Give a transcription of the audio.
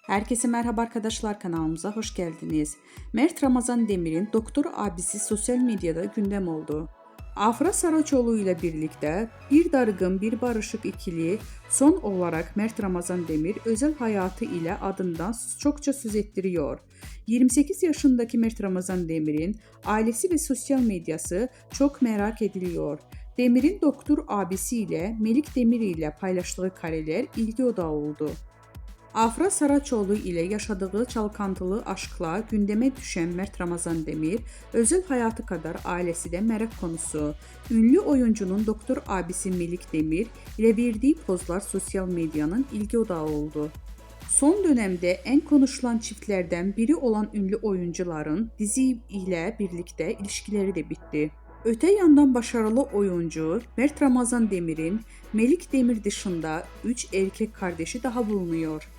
Herkese merhaba arkadaşlar, kanalımıza hoş geldiniz. Mert Ramazan Demir'in doktor abisi sosyal medyada gündem oldu. Afra Saraçoğlu ile birlikte bir dargın bir barışık ikili son olarak Mert Ramazan Demir özel hayatı ile adından çokça söz ettiriyor. 28 yaşındaki Mert Ramazan Demir'in ailesi ve sosyal medyası çok merak ediliyor. Demir'in doktor abisiyle Melik Demir ile paylaştığı kareler ilgi odağı oldu. Afra Saraçoğlu ile yaşadığı çalkantılı aşkla gündeme düşen Mert Ramazan Demir, özel hayatı kadar ailesi de merak konusu. Ünlü oyuncunun doktor abisi Melik Demir ile verdiği pozlar sosyal medyanın ilgi odağı oldu. Son dönemde en konuşulan çiftlerden biri olan ünlü oyuncuların dizi ile birlikte ilişkileri de bitti. Öte yandan başarılı oyuncu Mert Ramazan Demir'in Melik Demir dışında 3 erkek kardeşi daha bulunuyor.